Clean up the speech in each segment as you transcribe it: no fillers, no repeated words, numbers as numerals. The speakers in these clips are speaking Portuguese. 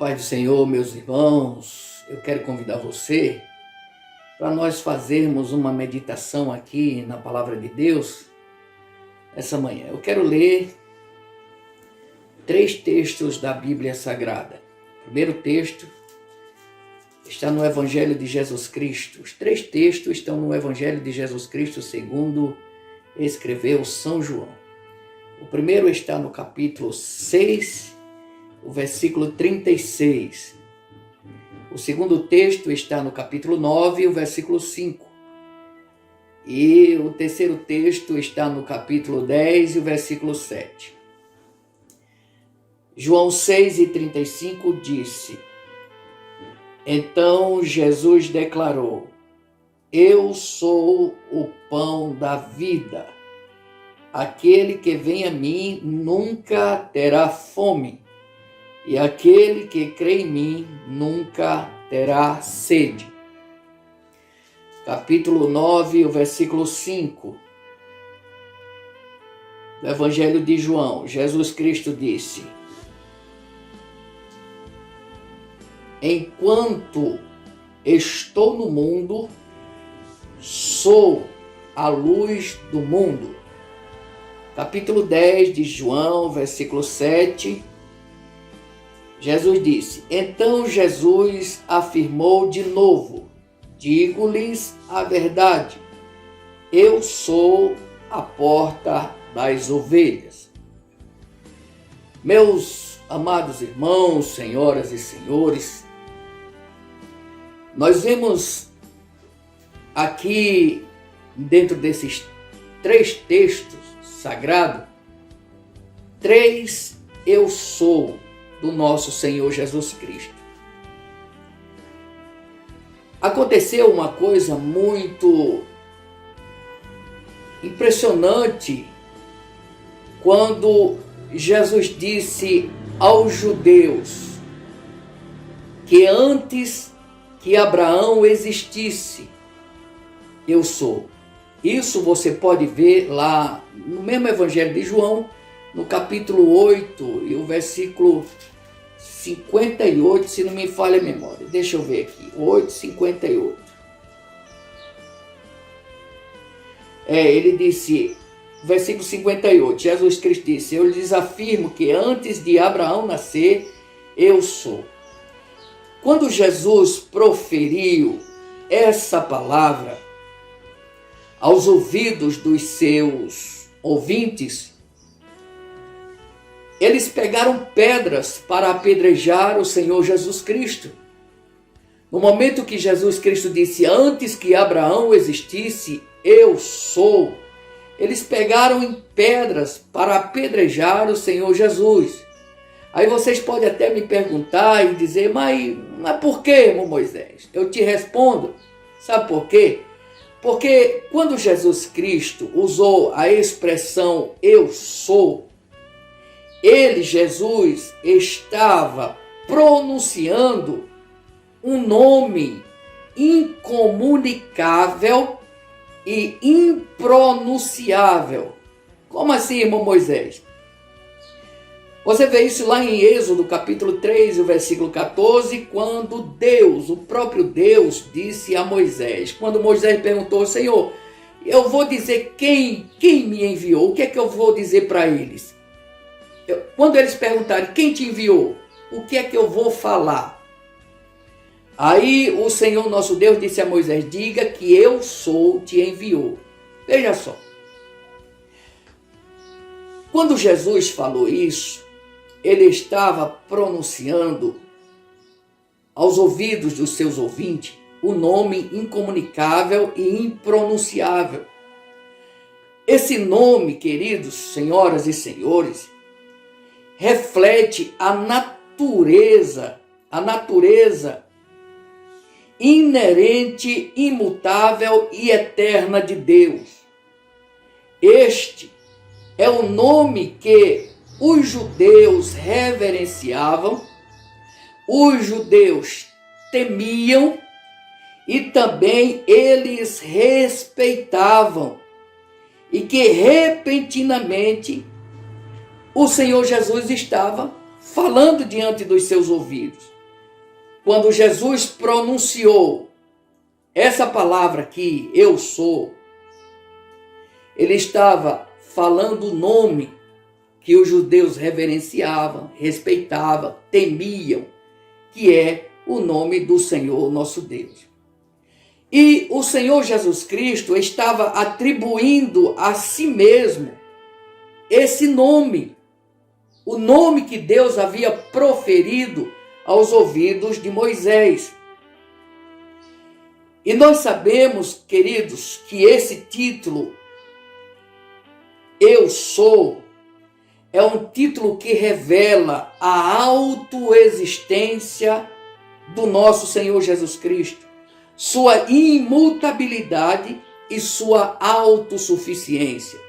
paz do Senhor, meus irmãos, eu quero convidar você para nós fazermos uma meditação aqui na Palavra de Deus essa manhã. Eu quero ler 3 textos da Bíblia Sagrada. O primeiro texto está no Evangelho de Jesus Cristo. Os 3 textos estão no Evangelho de Jesus Cristo, segundo escreveu São João. O primeiro está no capítulo 6, o versículo 36. O segundo texto está no capítulo 9, o versículo 5. E o terceiro texto está no capítulo 10, e o versículo 7. João 6:35 disse: Então Jesus declarou: Eu sou o pão da vida. Aquele que vem a mim nunca terá fome, e aquele que crê em mim nunca terá sede. Capítulo 9, o versículo 5. Do Evangelho de João, Jesus Cristo disse: Enquanto estou no mundo, sou a luz do mundo. Capítulo 10 de João, versículo 7. Jesus disse: Então Jesus afirmou de novo: Digo-lhes a verdade, eu sou a porta das ovelhas. Meus amados irmãos, senhoras e senhores, nós vemos aqui, dentro desses 3 textos sagrados, 3 eu sou do nosso Senhor Jesus Cristo. Aconteceu uma coisa muito impressionante quando Jesus disse aos judeus que antes que Abraão existisse, eu sou. Isso você pode ver lá no mesmo Evangelho de João, no capítulo 8 e o versículo 58, se não me falha a memória. Deixa eu ver aqui, 8:58. Ele disse, versículo 58, Jesus Cristo disse: Eu lhes afirmo que antes de Abraão nascer, eu sou. Quando Jesus proferiu essa palavra aos ouvidos dos seus ouvintes, eles pegaram pedras para apedrejar o Senhor Jesus Cristo. No momento que Jesus Cristo disse, antes que Abraão existisse, eu sou, eles pegaram em pedras para apedrejar o Senhor Jesus. Aí vocês podem até me perguntar e dizer, mas por que, irmão Moisés? Eu te respondo, sabe por quê? Porque quando Jesus Cristo usou a expressão eu sou, ele, Jesus, estava pronunciando um nome incomunicável e impronunciável. Como assim, irmão Moisés? Você vê isso lá em Êxodo, capítulo 3, o versículo 14, quando Deus, o próprio Deus, disse a Moisés, quando Moisés perguntou, Senhor, eu vou dizer quem me enviou, o que é que eu vou dizer para eles? Quando eles perguntarem, quem te enviou? O que é que eu vou falar? Aí o Senhor nosso Deus disse a Moisés, diga que eu sou, te enviou. Veja só. Quando Jesus falou isso, ele estava pronunciando aos ouvidos dos seus ouvintes o nome incomunicável e impronunciável. Esse nome, queridos, senhoras e senhores, reflete a natureza inerente, imutável e eterna de Deus. Este é o nome que os judeus reverenciavam, os judeus temiam e também eles respeitavam, e que repentinamente o Senhor Jesus estava falando diante dos seus ouvidos. Quando Jesus pronunciou essa palavra aqui, eu sou, ele estava falando o nome que os judeus reverenciavam, respeitavam, temiam, que é o nome do Senhor nosso Deus. E o Senhor Jesus Cristo estava atribuindo a si mesmo esse nome, o nome que Deus havia proferido aos ouvidos de Moisés. E nós sabemos, queridos, que esse título, Eu Sou, é um título que revela a autoexistência do nosso Senhor Jesus Cristo, sua imutabilidade e sua autossuficiência.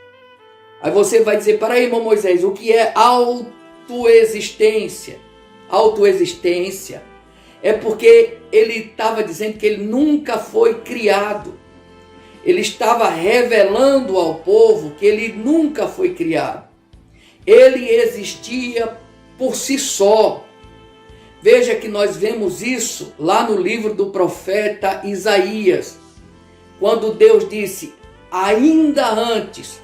Aí você vai dizer, para aí, irmão Moisés, o que é autoexistência? Autoexistência é porque ele estava dizendo que ele nunca foi criado. Ele estava revelando ao povo que ele nunca foi criado. Ele existia por si só. Veja que nós vemos isso lá no livro do profeta Isaías, quando Deus disse, ainda antes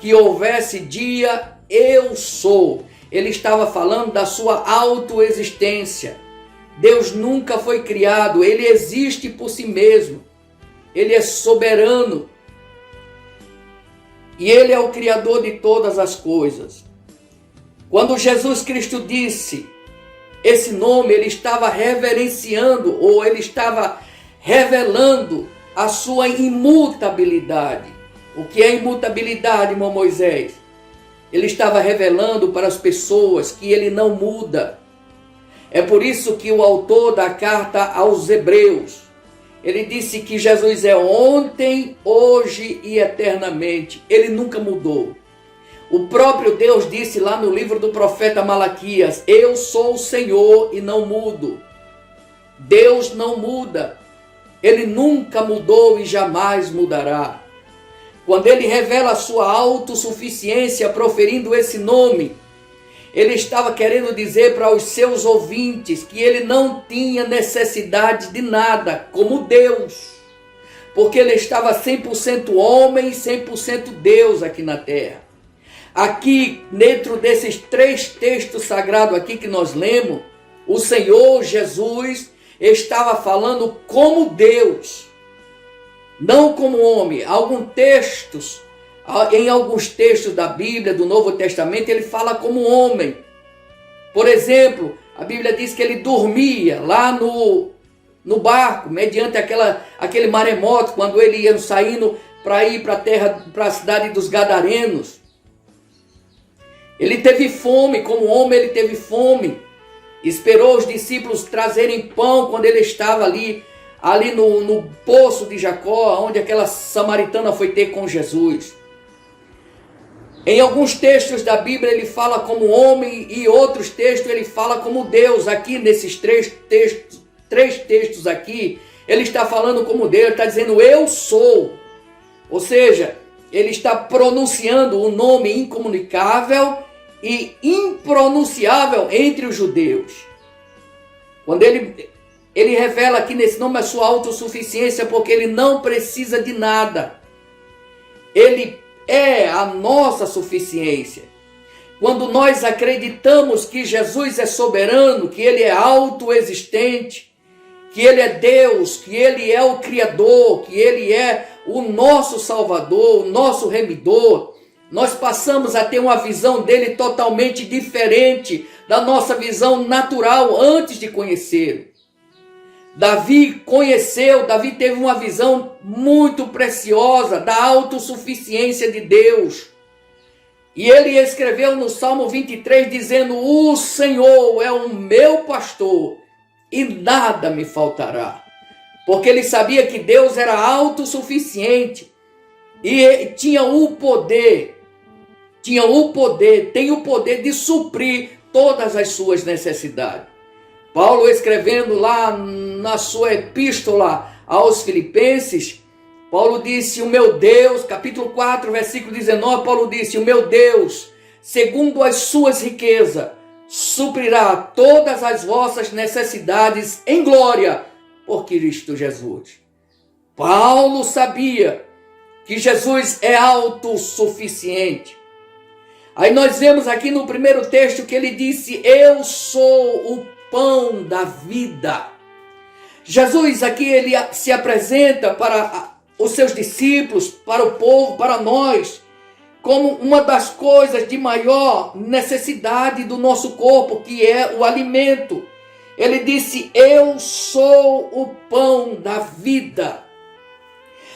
que houvesse dia, eu sou. Ele estava falando da sua autoexistência. Deus nunca foi criado, ele existe por si mesmo. Ele é soberano. E ele é o Criador de todas as coisas. Quando Jesus Cristo disse esse nome, ele estava reverenciando, ou ele estava revelando a sua imutabilidade. O que é imutabilidade, irmão Moisés? Ele estava revelando para as pessoas que ele não muda. É por isso que o autor da carta aos Hebreus, ele disse que Jesus é ontem, hoje e eternamente. Ele nunca mudou. O próprio Deus disse lá no livro do profeta Malaquias, eu sou o Senhor e não mudo. Deus não muda. Ele nunca mudou e jamais mudará. Quando ele revela a sua autossuficiência proferindo esse nome, ele estava querendo dizer para os seus ouvintes que ele não tinha necessidade de nada, como Deus. Porque ele estava 100% homem e 100% Deus aqui na terra. Aqui, dentro desses 3 textos sagrados aqui que nós lemos, o Senhor Jesus estava falando como Deus, não como homem. Em alguns textos da Bíblia, do Novo Testamento, ele fala como homem. Por exemplo, a Bíblia diz que ele dormia lá no barco, mediante aquele maremoto, quando ele ia saindo para ir para a cidade dos Gadarenos. Ele teve fome, como homem ele teve fome. Esperou os discípulos trazerem pão quando ele estava ali no poço de Jacó, onde aquela samaritana foi ter com Jesus. Em alguns textos da Bíblia ele fala como homem e outros textos ele fala como Deus. Aqui nesses três textos aqui, ele está falando como Deus, ele está dizendo eu sou. Ou seja, ele está pronunciando o nome incomunicável e impronunciável entre os judeus. Quando ele revela aqui nesse nome a sua autossuficiência, porque ele não precisa de nada. Ele é a nossa suficiência. Quando nós acreditamos que Jesus é soberano, que ele é autoexistente, que ele é Deus, que ele é o Criador, que ele é o nosso Salvador, o nosso Remidor, nós passamos a ter uma visão dele totalmente diferente da nossa visão natural antes de conhecê-lo. Davi teve uma visão muito preciosa da autossuficiência de Deus. E ele escreveu no Salmo 23 dizendo, o Senhor é o meu pastor e nada me faltará. Porque ele sabia que Deus era autossuficiente e tinha o poder de suprir todas as suas necessidades. Paulo, escrevendo lá na sua epístola aos Filipenses, Paulo disse, o meu Deus, capítulo 4, versículo 19, Paulo disse, o meu Deus, segundo as suas riquezas, suprirá todas as vossas necessidades em glória por Cristo Jesus. Paulo sabia que Jesus é autossuficiente. Aí nós vemos aqui no primeiro texto que ele disse: eu sou o pão da vida. Jesus aqui ele se apresenta para os seus discípulos, para o povo, para nós, como uma das coisas de maior necessidade do nosso corpo, que é o alimento. Ele disse: eu sou o pão da vida.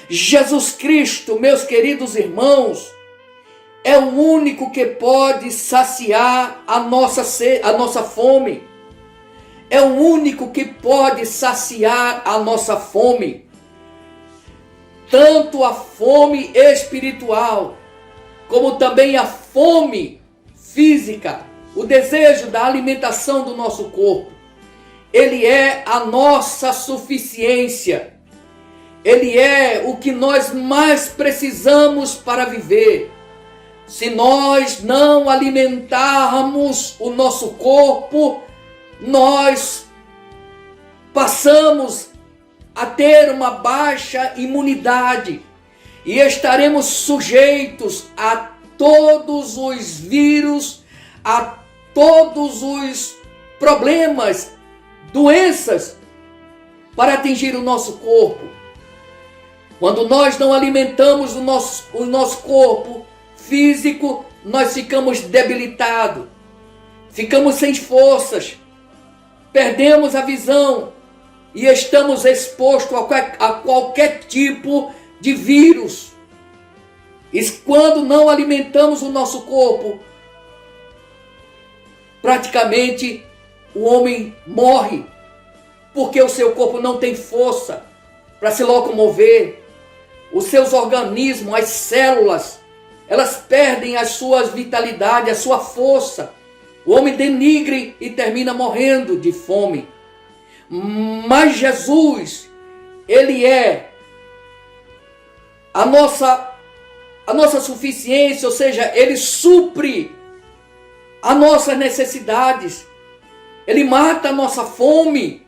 Jesus Cristo, meus queridos irmãos, é o único que pode saciar a nossa fome. É o único que pode saciar a nossa fome. Tanto a fome espiritual, como também a fome física, o desejo da alimentação do nosso corpo. Ele é a nossa suficiência. Ele é o que nós mais precisamos para viver. Se nós não alimentarmos o nosso corpo, nós passamos a ter uma baixa imunidade e estaremos sujeitos a todos os vírus, a todos os problemas, doenças para atingir o nosso corpo. Quando nós não alimentamos o nosso corpo físico, nós ficamos debilitados, ficamos sem forças, perdemos a visão e estamos expostos a qualquer tipo de vírus. E quando não alimentamos o nosso corpo, praticamente o homem morre, porque o seu corpo não tem força para se locomover. Os seus organismos, as células, elas perdem as suas vitalidades, a sua força. O homem denigre e termina morrendo de fome. Mas Jesus, ele é a nossa suficiência, ou seja, ele supre as nossas necessidades. Ele mata a nossa fome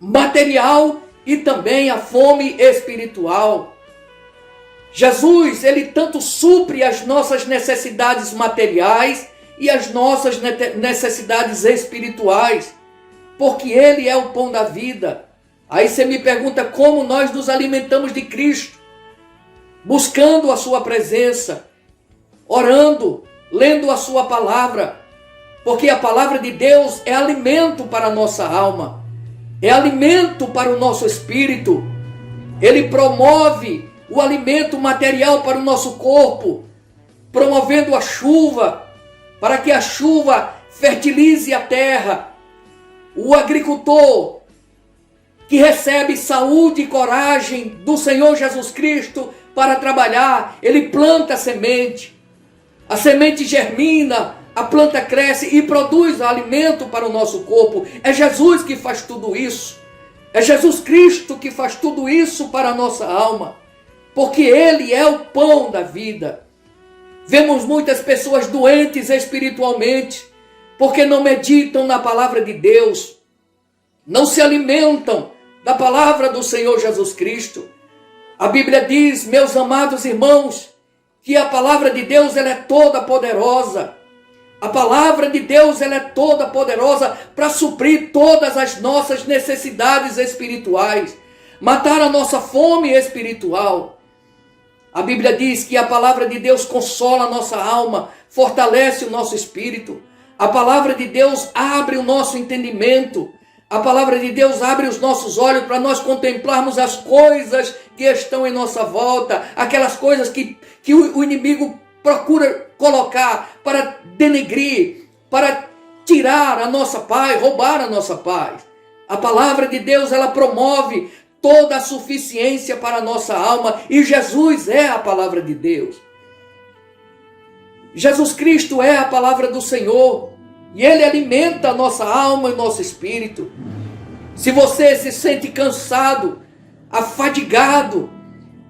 material e também a fome espiritual. Jesus, ele tanto supre as nossas necessidades materiais e as nossas necessidades espirituais, porque ele é o pão da vida. Aí você me pergunta como nós nos alimentamos de Cristo: buscando a sua presença, orando, lendo a sua palavra, porque a palavra de Deus é alimento para a nossa alma, é alimento para o nosso espírito. Ele promove o alimento material para o nosso corpo, promovendo a chuva, para que a chuva fertilize a terra. O agricultor que recebe saúde e coragem do Senhor Jesus Cristo para trabalhar, ele planta a semente germina, a planta cresce e produz alimento para o nosso corpo. É Jesus que faz tudo isso. É Jesus Cristo que faz tudo isso para a nossa alma, porque ele é o pão da vida. Vemos muitas pessoas doentes espiritualmente, porque não meditam na palavra de Deus, não se alimentam da palavra do Senhor Jesus Cristo. A Bíblia diz, meus amados irmãos, que a palavra de Deus ela é toda poderosa. A palavra de Deus ela é toda poderosa para suprir todas as nossas necessidades espirituais, matar a nossa fome espiritual. A Bíblia diz que a palavra de Deus consola a nossa alma, fortalece o nosso espírito. A palavra de Deus abre o nosso entendimento. A palavra de Deus abre os nossos olhos para nós contemplarmos as coisas que estão em nossa volta, aquelas coisas que o inimigo procura colocar para denegrir, para tirar a nossa paz, roubar a nossa paz. A palavra de Deus, ela promove toda a suficiência para a nossa alma, e Jesus é a palavra de Deus. Jesus Cristo é a palavra do Senhor, e ele alimenta a nossa alma e nosso espírito. Se você se sente cansado, afadigado,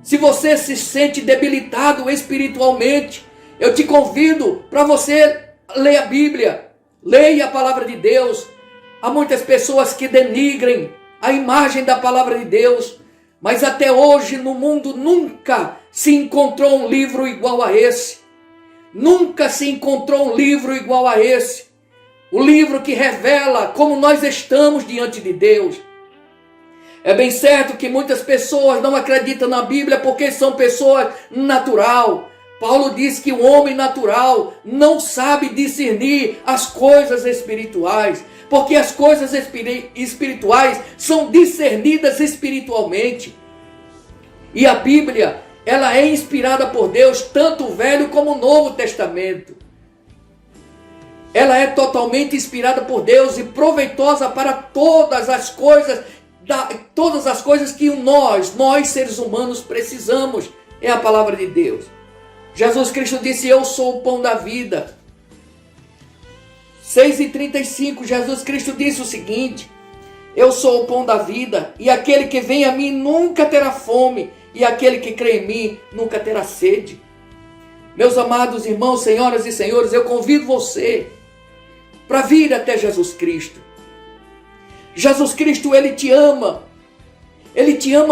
se você se sente debilitado espiritualmente, eu te convido para você ler a Bíblia. Leia a palavra de Deus. Há muitas pessoas que denigrem a imagem da palavra de Deus, mas até hoje no mundo nunca se encontrou um livro igual a esse. Nunca se encontrou um livro igual a esse. O livro que revela como nós estamos diante de Deus. É bem certo que muitas pessoas não acreditam na Bíblia porque são pessoas natural. Paulo diz que o homem natural não sabe discernir as coisas espirituais, porque as coisas espirituais são discernidas espiritualmente. E a Bíblia, ela é inspirada por Deus, tanto o Velho como o Novo Testamento. Ela é totalmente inspirada por Deus e proveitosa para todas as coisas que nós seres humanos precisamos. É a palavra de Deus. Jesus Cristo disse: eu sou o pão da vida. 6:35, Jesus Cristo disse o seguinte: eu sou o pão da vida, e aquele que vem a mim nunca terá fome, e aquele que crê em mim nunca terá sede. Meus amados irmãos, senhoras e senhores, eu convido você para vir até Jesus Cristo. Jesus Cristo, Ele te ama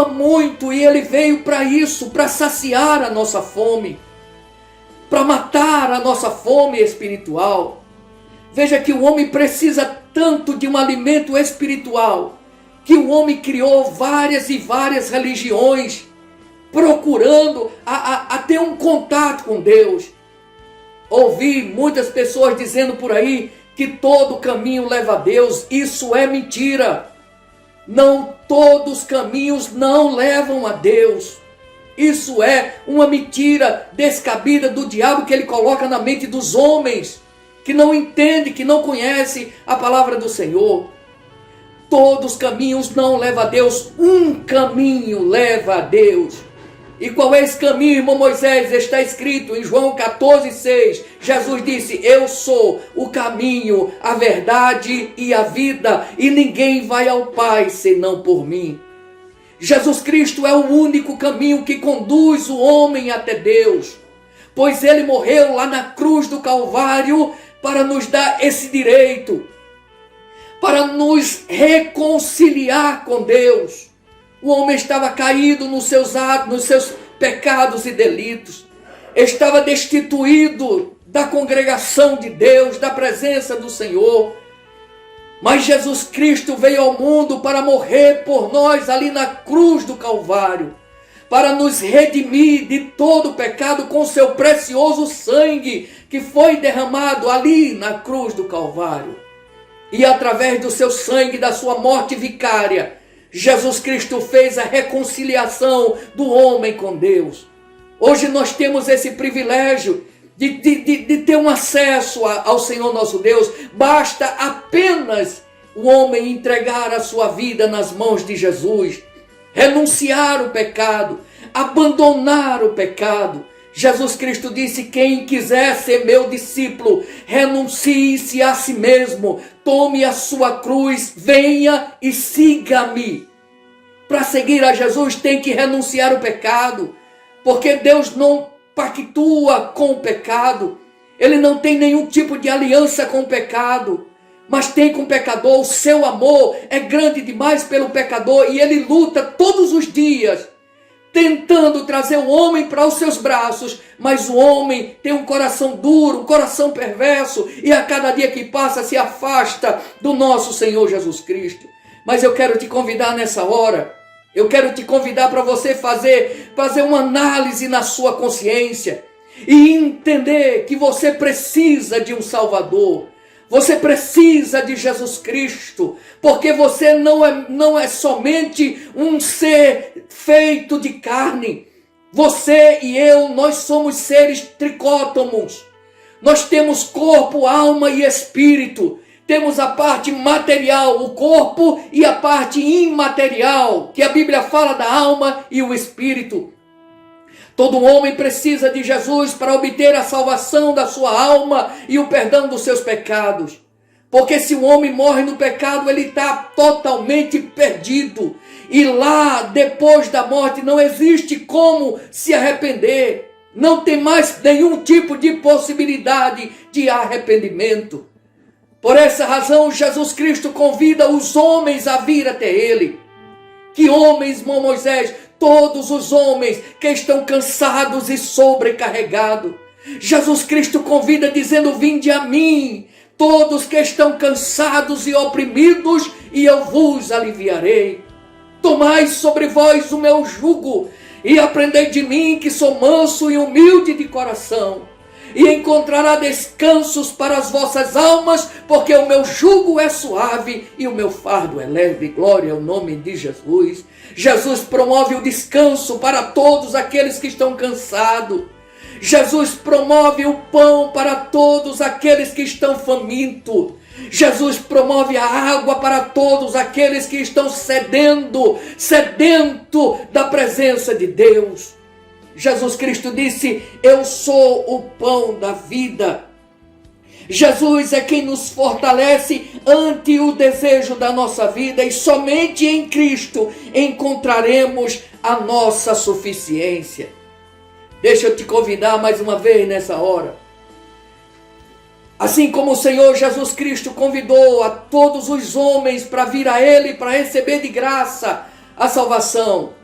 muito, e Ele veio para isso, para saciar a nossa fome, para matar a nossa fome espiritual. Veja que o homem precisa tanto de um alimento espiritual, que o homem criou várias e várias religiões, procurando a ter um contato com Deus. Ouvi muitas pessoas dizendo por aí que todo caminho leva a Deus. Isso é mentira. Não, todos os caminhos não levam a Deus. Isso é uma mentira descabida do diabo que ele coloca na mente dos homens, que não entendem, que não conhecem a palavra do Senhor. Todos os caminhos não levam a Deus. Um caminho leva a Deus. E qual é esse caminho, irmão Moisés? Está escrito em João 14:6. Jesus disse: eu sou o caminho, a verdade e a vida, e ninguém vai ao Pai senão por mim. Jesus Cristo é o único caminho que conduz o homem até Deus, pois Ele morreu lá na cruz do Calvário para nos dar esse direito, para nos reconciliar com Deus. O homem estava caído nos seus atos, nos seus pecados e delitos. Estava destituído da congregação de Deus, da presença do Senhor. Mas Jesus Cristo veio ao mundo para morrer por nós ali na cruz do Calvário, para nos redimir de todo o pecado com seu precioso sangue que foi derramado ali na cruz do Calvário. E através do seu sangue, da sua morte vicária, Jesus Cristo fez a reconciliação do homem com Deus. Hoje nós temos esse privilégio de ter um acesso ao Senhor nosso Deus. Basta apenas o homem entregar a sua vida nas mãos de Jesus, renunciar o pecado, abandonar o pecado. Jesus Cristo disse: quem quiser ser meu discípulo, renuncie-se a si mesmo, tome a sua cruz, venha e siga-me. Para seguir a Jesus tem que renunciar o pecado, porque Deus não pactua com o pecado. Ele não tem nenhum tipo de aliança com o pecado, mas tem com o pecador. O seu amor é grande demais pelo pecador, e ele luta todos os dias tentando trazer o homem para os seus braços, mas o homem tem um coração duro, um coração perverso, e a cada dia que passa se afasta do nosso Senhor Jesus Cristo. Mas eu quero te convidar nessa hora, eu quero te convidar para você fazer uma análise na sua consciência e entender que você precisa de um Salvador. Você precisa de Jesus Cristo, porque você não é somente um ser feito de carne. Você e eu, nós somos seres tricótomos. Nós temos corpo, alma e espírito. Temos a parte material, o corpo, e a parte imaterial, que a Bíblia fala da alma e o espírito. Todo homem precisa de Jesus para obter a salvação da sua alma e o perdão dos seus pecados. Porque se o homem morre no pecado, ele está totalmente perdido. E lá, depois da morte, não existe como se arrepender. Não tem mais nenhum tipo de possibilidade de arrependimento. Por essa razão, Jesus Cristo convida os homens a vir até Ele. Que homens, Moisés? Todos os homens que estão cansados e sobrecarregados. Jesus Cristo convida dizendo: vinde a mim, todos que estão cansados e oprimidos, e eu vos aliviarei. Tomai sobre vós o meu jugo, e aprendei de mim, que sou manso e humilde de coração, e encontrará descansos para as vossas almas, porque o meu jugo é suave e o meu fardo é leve. Glória ao nome de Jesus. Jesus promove o descanso para todos aqueles que estão cansados. Jesus promove o pão para todos aqueles que estão famintos. Jesus promove a água para todos aqueles que estão sedento da presença de Deus. Jesus Cristo disse: eu sou o pão da vida. Jesus é quem nos fortalece ante o desejo da nossa vida, e somente em Cristo encontraremos a nossa suficiência. Deixa eu te convidar mais uma vez nessa hora. Assim como o Senhor Jesus Cristo convidou a todos os homens para vir a Ele, para receber de graça a salvação,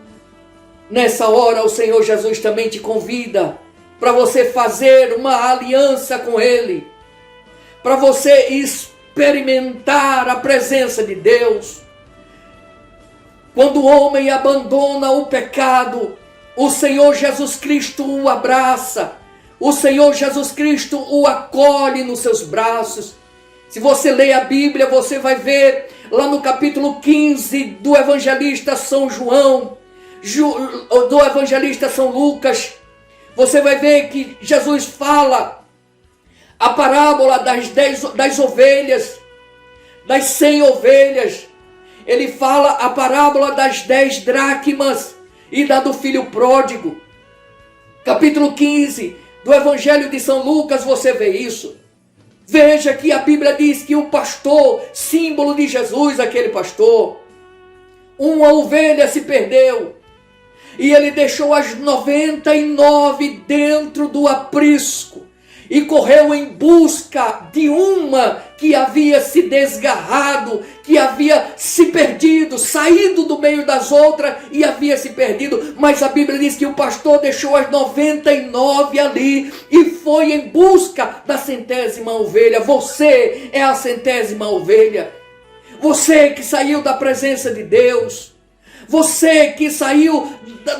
nessa hora o Senhor Jesus também te convida para você fazer uma aliança com Ele, para você experimentar a presença de Deus. Quando o homem abandona o pecado, o Senhor Jesus Cristo o abraça, o Senhor Jesus Cristo o acolhe nos seus braços. Se você ler a Bíblia, você vai ver lá no capítulo 15 do evangelista São João, do evangelista São Lucas, você vai ver que Jesus fala a parábola das ovelhas, das 100 ovelhas. Ele fala a parábola das 10 dracmas e da do filho pródigo. Capítulo 15 do Evangelho de São Lucas, você vê isso. Veja que a Bíblia diz que o pastor, símbolo de Jesus, aquele pastor, uma ovelha se perdeu, e ele deixou as 99 dentro do aprisco, e correu em busca de uma que havia se desgarrado, que havia se perdido, saído do meio das outras e havia se perdido. Mas a Bíblia diz que o pastor deixou as 99 ali e foi em busca da 100ª ovelha. Você é a 100ª ovelha. Você que saiu da presença de Deus. Você que saiu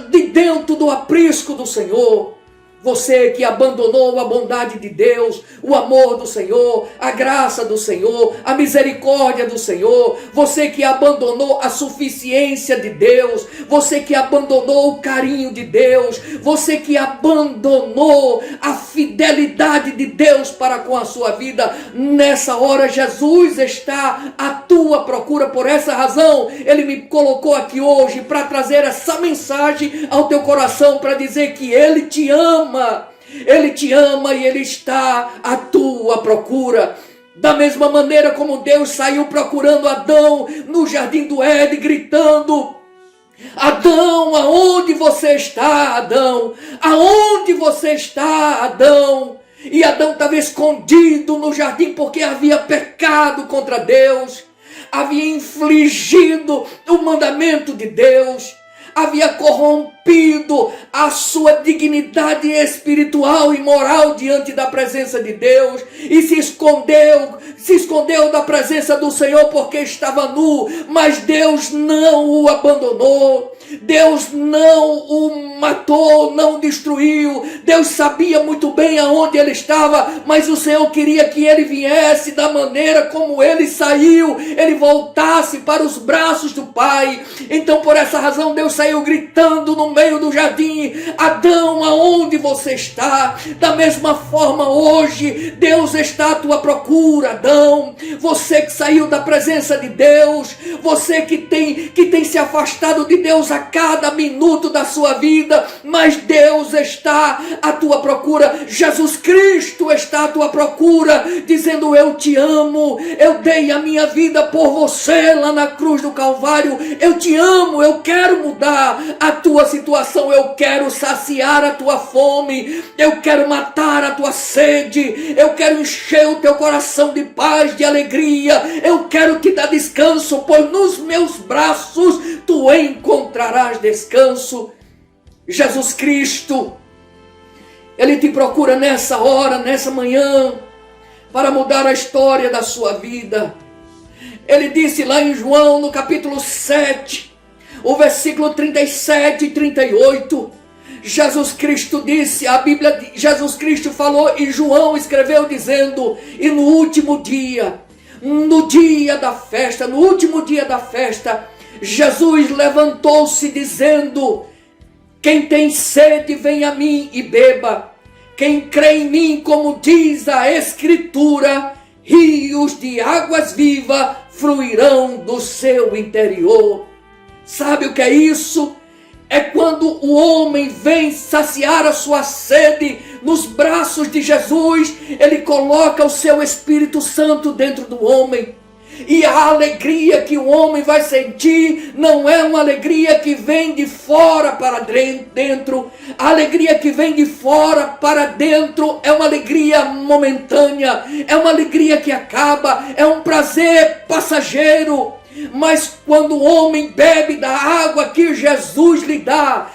de dentro do aprisco do Senhor. Você que abandonou a bondade de Deus, o amor do Senhor, a graça do Senhor, a misericórdia do Senhor. Você que abandonou a suficiência de Deus. Você que abandonou o carinho de Deus. Você que abandonou a fidelidade de Deus para com a sua vida. Nessa hora Jesus está à tua procura. Por essa razão Ele me colocou aqui hoje para trazer essa mensagem ao teu coração, para dizer que Ele te ama. Ele te ama e Ele está à tua procura. Da mesma maneira como Deus saiu procurando Adão no jardim do Éden, gritando: Adão, aonde você está, Adão? Aonde você está, Adão? E Adão estava escondido no jardim porque havia pecado contra Deus, havia infligido o mandamento de Deus, havia corrompido a sua dignidade espiritual e moral diante da presença de Deus, e se escondeu da presença do Senhor porque estava nu. Mas Deus não o abandonou, Deus não o matou, não destruiu. Deus sabia muito bem aonde ele estava, mas o Senhor queria que ele viesse da maneira como ele saiu, ele voltasse para os braços do Pai. Então por essa razão Deus saiu gritando no meio do jardim: Adão, aonde você está? Da mesma forma hoje Deus está à tua procura, Adão. Você que saiu da presença de Deus, você que tem se afastado de Deus a cada minuto da sua vida, mas Deus está à tua procura. Jesus Cristo está à tua procura, dizendo: eu te amo, eu dei a minha vida por você lá na cruz do Calvário, eu te amo, eu quero mudar a tua situação. situação. Eu quero saciar a tua fome, eu quero matar a tua sede, eu quero encher o teu coração de paz, de alegria, eu quero te dar descanso, pois nos meus braços tu encontrarás descanso. Jesus Cristo, Ele te procura nessa hora, nessa manhã, para mudar a história da sua vida. Ele disse lá em João, no capítulo 7, o versículo 37 e 38, Jesus Cristo disse, a Bíblia, Jesus Cristo falou e João escreveu dizendo, e no último dia, no dia da festa, no último dia da festa, Jesus levantou-se dizendo, quem tem sede, vem a mim e beba. Quem crê em mim, como diz a Escritura, rios de águas vivas fluirão do seu interior. Sabe o que é isso? É quando o homem vem saciar a sua sede nos braços de Jesus, ele coloca o seu Espírito Santo dentro do homem. E a alegria que o homem vai sentir não é uma alegria que vem de fora para dentro. A alegria que vem de fora para dentro é uma alegria momentânea, é uma alegria que acaba, é um prazer passageiro. Mas quando o homem bebe da água que Jesus lhe dá,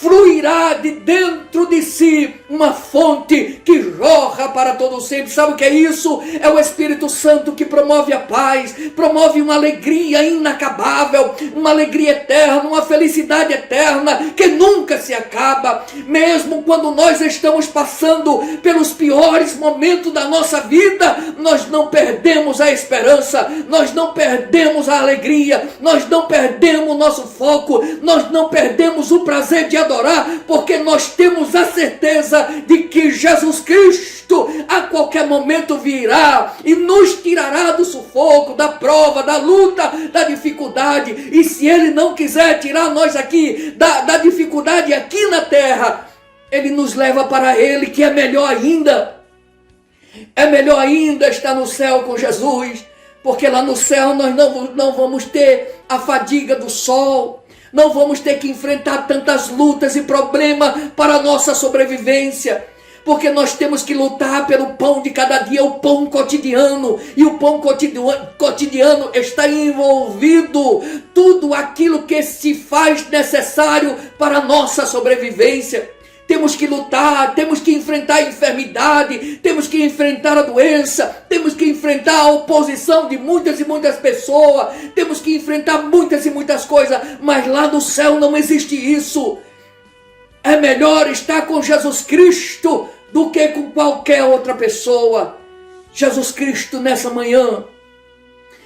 fluirá de dentro de si uma fonte que jorra para todo sempre. Sabe o que é isso? É o Espírito Santo que promove a paz, promove uma alegria inacabável, uma alegria eterna, uma felicidade eterna que nunca se acaba. Mesmo quando nós estamos passando pelos piores momentos da nossa vida, nós não perdemos a esperança, nós não perdemos a alegria, nós não perdemos o nosso foco, nós não perdemos o prazer de adorar, porque nós temos a certeza de que Jesus Cristo a qualquer momento virá e nos tirará do sufoco, da prova, da luta, da dificuldade. E se Ele não quiser tirar nós aqui da dificuldade aqui na terra, Ele nos leva para Ele, que é melhor ainda. É melhor ainda estar no céu com Jesus, porque lá no céu nós não vamos ter a fadiga do sol, não vamos ter que enfrentar tantas lutas e problemas para a nossa sobrevivência, porque nós temos que lutar pelo pão de cada dia, o pão cotidiano, e o pão cotidiano está envolvido tudo aquilo que se faz necessário para a nossa sobrevivência. Temos que lutar, temos que enfrentar a enfermidade, temos que enfrentar a doença, temos que enfrentar a oposição de muitas e muitas pessoas, temos que enfrentar muitas e muitas coisas, mas lá no céu não existe isso. É melhor estar com Jesus Cristo do que com qualquer outra pessoa. Jesus Cristo nessa manhã,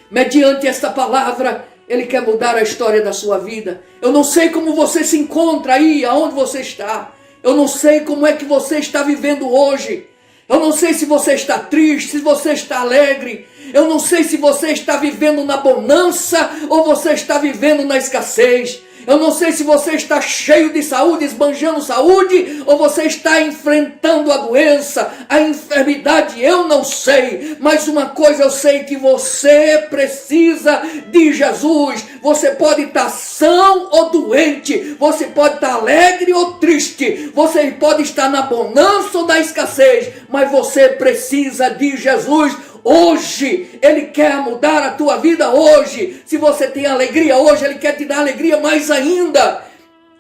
mediante esta palavra, Ele quer mudar a história da sua vida. Eu não sei como você se encontra aí, aonde você está. Eu não sei como é que você está vivendo hoje. Eu não sei se você está triste, se você está alegre. Eu não sei se você está vivendo na bonança ou você está vivendo na escassez. Eu não sei se você está cheio de saúde, esbanjando saúde, ou você está enfrentando a doença, a enfermidade. Eu não sei, mas uma coisa eu sei, que você precisa de Jesus. Você pode estar são ou doente, você pode estar alegre ou triste, você pode estar na bonança ou na escassez, mas você precisa de Jesus. Hoje, Ele quer mudar a tua vida hoje. Se você tem alegria hoje, Ele quer te dar alegria mais ainda.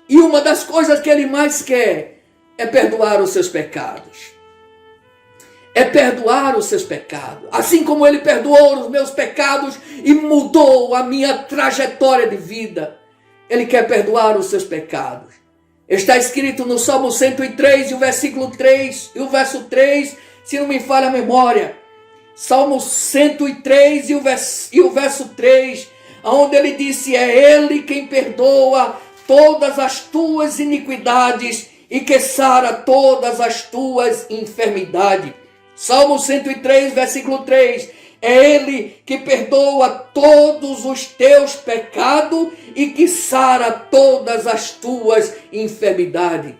E uma das coisas que Ele mais quer é perdoar os seus pecados. É perdoar os seus pecados. Assim como Ele perdoou os meus pecados e mudou a minha trajetória de vida, Ele quer perdoar os seus pecados. Está escrito no Salmo 103, e o versículo 3, e o verso 3, se não me falha a memória. Salmo 103 e o verso 3, onde ele disse, é Ele quem perdoa todas as tuas iniquidades e que sara todas as tuas enfermidades. Salmo 103, versículo 3, é Ele que perdoa todos os teus pecados e que sara todas as tuas enfermidades.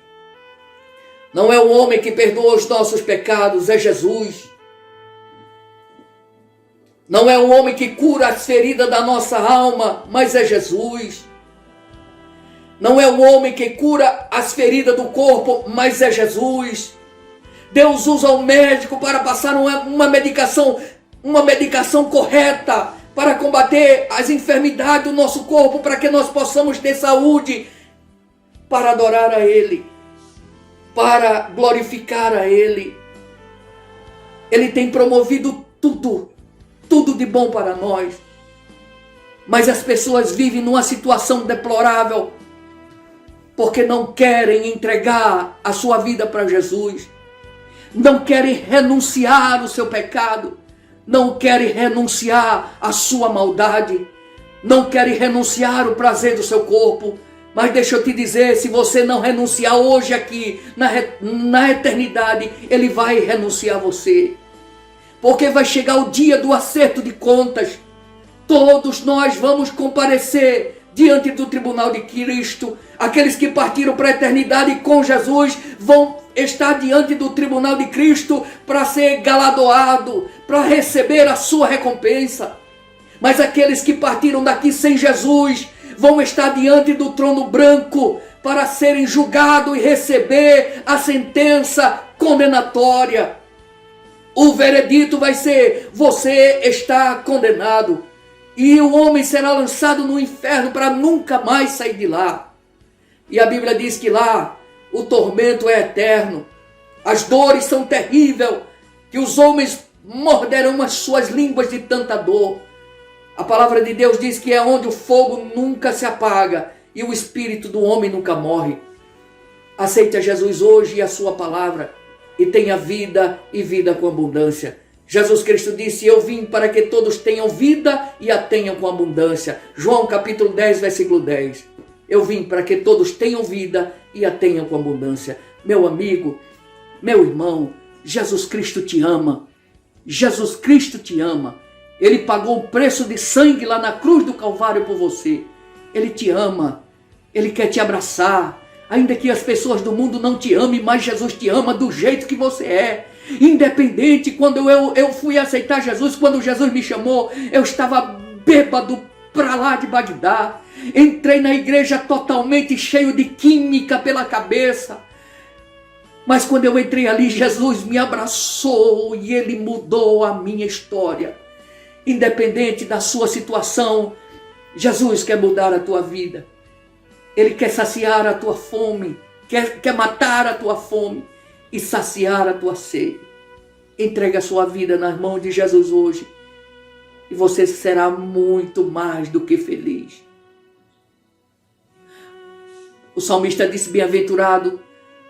Não é o homem que perdoa os nossos pecados, é Jesus. Não é o homem que cura as feridas da nossa alma, mas é Jesus. Não é o homem que cura as feridas do corpo, mas é Jesus. Deus usa o médico para passar uma medicação correta para combater as enfermidades do nosso corpo, para que nós possamos ter saúde, para adorar a Ele, para glorificar a Ele. Ele tem promovido tudo de bom para nós. Mas as pessoas vivem numa situação deplorável, porque não querem entregar a sua vida para Jesus, não querem renunciar o seu pecado, não querem renunciar a sua maldade, não querem renunciar o prazer do seu corpo. Mas deixa eu te dizer, se você não renunciar hoje aqui, na eternidade, Ele vai renunciar a você. Porque vai chegar o dia do acerto de contas. Todos nós vamos comparecer diante do tribunal de Cristo. Aqueles que partiram para a eternidade com Jesus vão estar diante do tribunal de Cristo para ser galardoado, para receber a sua recompensa. Mas aqueles que partiram daqui sem Jesus vão estar diante do trono branco para serem julgados e receber a sentença condenatória. O veredito vai ser: você está condenado. E o homem será lançado no inferno para nunca mais sair de lá. E a Bíblia diz que lá o tormento é eterno. As dores são terríveis, que os homens morderão as suas línguas de tanta dor. A palavra de Deus diz que é onde o fogo nunca se apaga e o espírito do homem nunca morre. Aceite a Jesus hoje e a sua palavra e tenha vida e vida com abundância. Jesus Cristo disse: eu vim para que todos tenham vida e a tenham com abundância. João capítulo 10, versículo 10. Eu vim para que todos tenham vida e a tenham com abundância. Meu amigo, meu irmão, Jesus Cristo te ama. Jesus Cristo te ama. Ele pagou o preço de sangue lá na cruz do Calvário por você. Ele te ama. Ele quer te abraçar. Ainda que as pessoas do mundo não te amem, mas Jesus te ama do jeito que você é. Independente, quando eu fui aceitar Jesus, quando Jesus me chamou, eu estava bêbado para lá de Bagdá. Entrei na igreja totalmente cheio de química pela cabeça. Mas quando eu entrei ali, Jesus me abraçou e Ele mudou a minha história. Independente da sua situação, Jesus quer mudar a tua vida. Ele quer saciar a tua fome, quer matar a tua fome e saciar a tua sede. Entrega a sua vida nas mãos de Jesus hoje e você será muito mais do que feliz. O salmista disse: bem-aventurado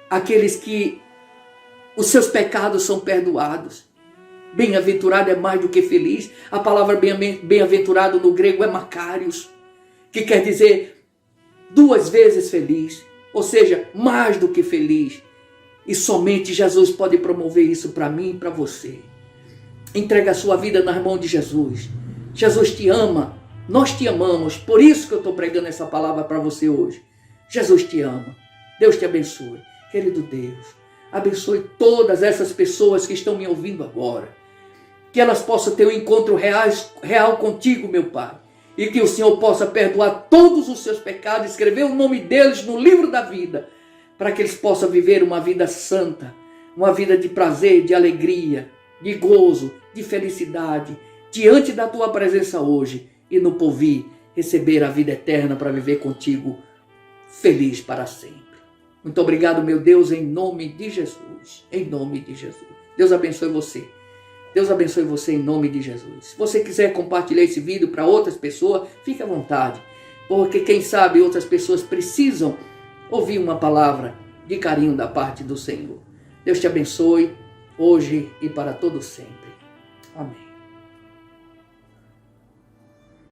aqueles que os seus pecados são perdoados. Bem-aventurado é mais do que feliz. A palavra bem-aventurado no grego é makarios, que quer dizer 2 vezes feliz, ou seja, mais do que feliz. E somente Jesus pode promover isso para mim e para você. Entrega a sua vida nas mãos de Jesus. Jesus te ama, nós te amamos, por isso que eu estou pregando essa palavra para você hoje. Jesus te ama, Deus te abençoe. Querido Deus, abençoe todas essas pessoas que estão me ouvindo agora. Que elas possam ter um encontro real contigo, meu Pai. E que o Senhor possa perdoar todos os seus pecados, escrever o nome deles no livro da vida, para que eles possam viver uma vida santa, uma vida de prazer, de alegria, de gozo, de felicidade, diante da tua presença hoje e no porvir, receber a vida eterna para viver contigo feliz para sempre. Muito obrigado, meu Deus, em nome de Jesus. Em nome de Jesus. Deus abençoe você. Deus abençoe você em nome de Jesus. Se você quiser compartilhar esse vídeo para outras pessoas, fique à vontade. Porque quem sabe outras pessoas precisam ouvir uma palavra de carinho da parte do Senhor. Deus te abençoe hoje e para todo sempre. Amém.